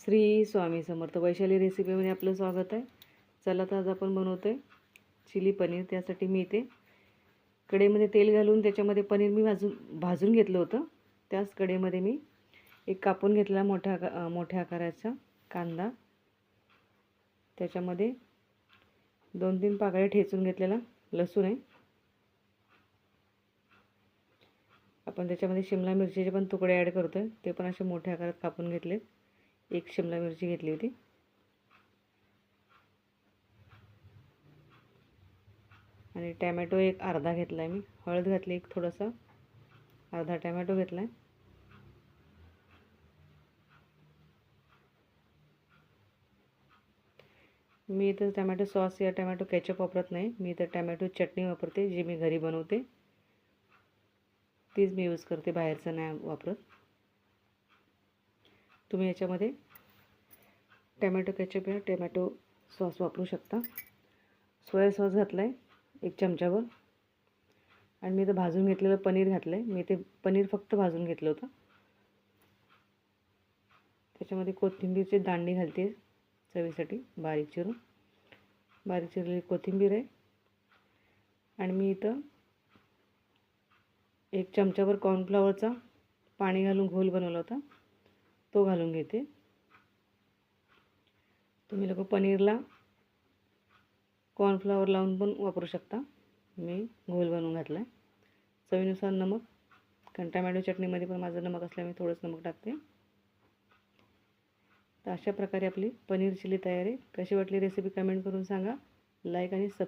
श्री स्वामी समर्थ. वैशाली रेसिपीमध्ये आपलं स्वागत आहे. चला तर आज आपण बनवतो आहे चिली पनीर. त्यासाठी मी इथे कढईमध्ये तेल घालून त्याच्यामध्ये पनीर मी भाजून घेतलं होतं. त्याच कढईमध्ये मी एक कापून घेतलेला मोठ्या आकाराचा कांदा, त्याच्यामध्ये 2-3 पाकळ्या ठेचून घेतलेला लसूण आहे. आपण त्याच्यामध्ये शिमला मिरचीचे पण तुकडे ॲड करतो आहे. ते पण असे मोठ्या आकारात कापून घेतले. एक शिमला मिरची घेतली होती आणि टॅमॅटो एक अर्धा घेतला आहे मी. हळद घातली एक थोडासा, अर्धा टॅमॅटो घेतला आहे. मी इथं टॅमॅटो सॉस या टॅमॅटो केचप वापरत नाही. मी इथं टॅमॅटो चटणी वापरते, जी मी घरी बनवते. तीच मी यूज करते, बाहेरचं नाही वापरत. तुम्ही याच्यामध्ये टॅमॅटो केचप या टॅमॅटो सॉस वापरू शकता. सोया सॉस घातला आहे 1 चमचाभर आणि मी इथं भाजून घेतलेलं पनीर घातलं आहे. मी इथे पनीर फक्त भाजून घेतलं होतं. त्याच्यामध्ये कोथिंबीरची दांडी घालते चवीसाठी, बारीक चिरलेली कोथिंबीर आहे. आणि मी इथं 1 चमचाभर कॉर्नफ्लॉवरचा पाणी घालून घोल बनवला होता, तो घालून घेते. तुम्ही लोक पनीरला कॉर्नफ्लॉवर लावून पण वापरू शकता. मी घोल बनवून घातला आहे. चवीनुसार नमक, कारण टमॅटो चटणीमध्ये पण माझं नमक असल्यामुळे थोडंच नमक टाकते. तर अशा प्रकारे आपली पनीर चिली तयार आहे. कशी वाटली रेसिपी कमेंट करून सांगा. लाईक आणि सबस्क्राईब